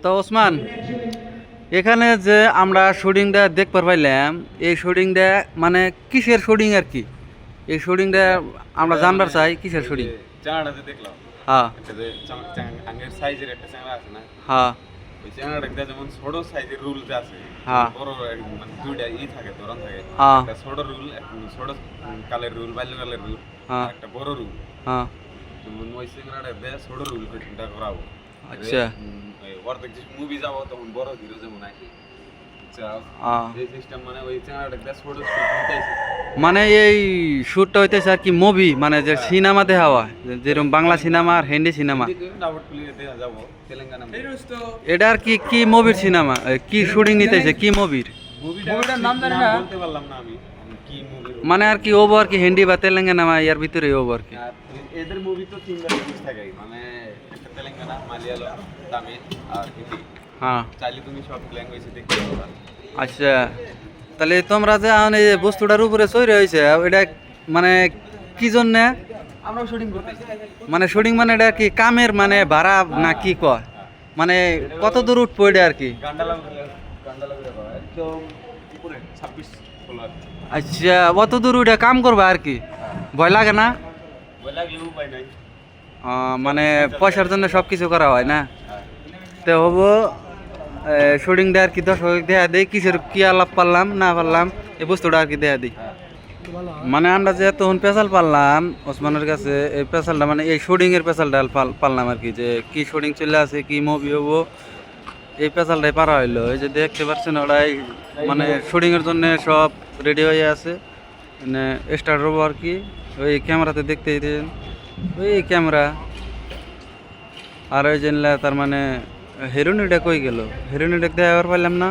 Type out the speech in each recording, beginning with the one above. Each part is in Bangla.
তো ওসমান, এখানে যে আমরা শুটিংটা দেখতে পাইলাম, এই শুটিংটা মানে কিসের শুটিং আর কি? এই শুটিংটা আমরা জানবার চাই কিসের শুটিং। চাঙাটা যে দেখলাম, হ্যাঁ একটা যে আঙ্গের সাইজের একটা চাঙা আছে না, হ্যাঁ ওই চাঙাটা যেমন ছোট সাইজের রুল যে আছে, হ্যাঁ বড় মানে দুইটা থাকে, ধরন থাকে। হ্যাঁ একটা ছোট রুল, ছোট কালের রুল, বাল্যকালের রুল, হ্যাঁ একটা বড় রুল। হ্যাঁ। যেমন ওই চাঙাটা দিয়ে ছোট রুল ফিটিংটা করাবো। আচ্ছা। অর্ধেক যে মুভি যাবো তখন বড় হিরো যেমন আইছে, এই সিস্টেম মানে ওই চাঙাটা দিয়ে ছোট নিতেছে। মানে এই শ্যুটটা হইতেছে আর কি মুভি, মানে যে সিনেমা দেখা হয়, যেরকম বাংলা সিনেমা আর হিন্দি সিনেমা। যাবো তেলেঙ্গানা। এটা আর কি কি মুভির সিনেমা, কি শুটিং নিতেছে, কি মুভির? মুভিটার নাম জানি না, বলতে পারলাম না আমি কি মুভি। মানে আর কি ওবো আর কি হিন্দি বা তেলেঙ্গানা ইয়ার ভিতরে ওবো আর কি। এদের মুভি তো তিনটা ল্যাঙ্গুয়েজ থাকে, মানে একটা তেলেঙ্গানা, মালয়ালম, তামিল আর হিন্দি। হ্যাঁ চাইলে তুমি সব ল্যাঙ্গুয়েজে দেখতে পারবা। আচ্ছা, তাহলে তোমরা যে এখন এই বস্তুটার উপরে তৈরি হয়েছে, এটা মানে কি জন্য? আমরাও শুটিং করতেছি। মানে শুটিং মানে এটা কি কামের মানে ভাড়া না কি কয়? মানে কত দূর উঠবো এটা আর কি? গান্ডালা একদম উপরে 26 ফলোয়ার। আচ্ছা, অত দূর উঠে কাম করবা আর কি? ভয় লাগে না? বলে লাগলেও উপায় নাই। মানে পয়সার জন্য সব কিছু করা হয় না? তো হবো শুটিংটা আর কি দর্শক দেখা দিই, কিসের কি আলাপ পারলাম না পারলাম এই বস্তুটা আর কি দেখা দিই। মানে আমরা যে এতক্ষণ পেশাল পারলাম ওসমানের কাছে, এই পেশালটা মানে এই শুটিং এর পেশালটা পারলাম আর কি, যে কি শুটিং চলে আছে, কি মুভি হবো, এই পেশালটাই পারা হইলো। এই যে দেখতে পাচ্ছেন ওরাই মানে শুটিং এর জন্য সব রেডি হয়ে আছে, মানে স্টার্ট হবো আর কি। ওই ক্যামেরাতে দেখতে দিন, ওই ক্যামেরা। আর ওই জন্য তার মানে হিরোইনটা কই গেল? হিরোইনটা দেখাবার পারলাম না,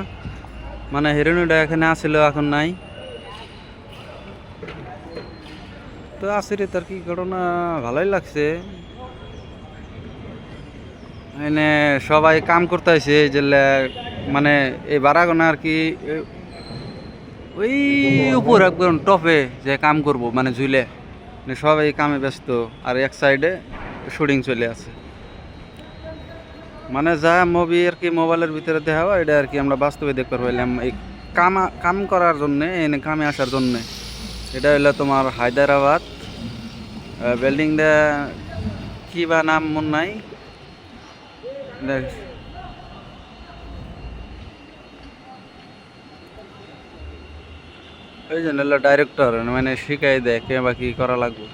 মানে হিরোইনটা এখানে আসছিল, এখন নাই। তো আসলে তার কি ঘটনা, ভালোই লাগছে। এনে সবাই কাম করতে হয়েছে যে মানে এই বারাগোনা আর কি, ওই উপর একদম টপে যে কাম করব মানে ঝুলে, মানে সবাই কামে ব্যস্ত। আর এক সাইডে শুটিং চলে আছে, মানে যা মুভি আর কি মোবাইলের ভিতরে দেখা হয় এটা আর কি আমরা বাস্তবে দেখতে পাইলাম। এই কাম করার জন্যে, এনে কামে আসার জন্যে। এটা হইলো তোমার হায়দ্রাবাদ। বিল্ডিংটা কি বা নাম মন নাই। ওই জন্য ডাইরেক্টর মানে শিখাই দেয় কে বা কি করা লাগবে।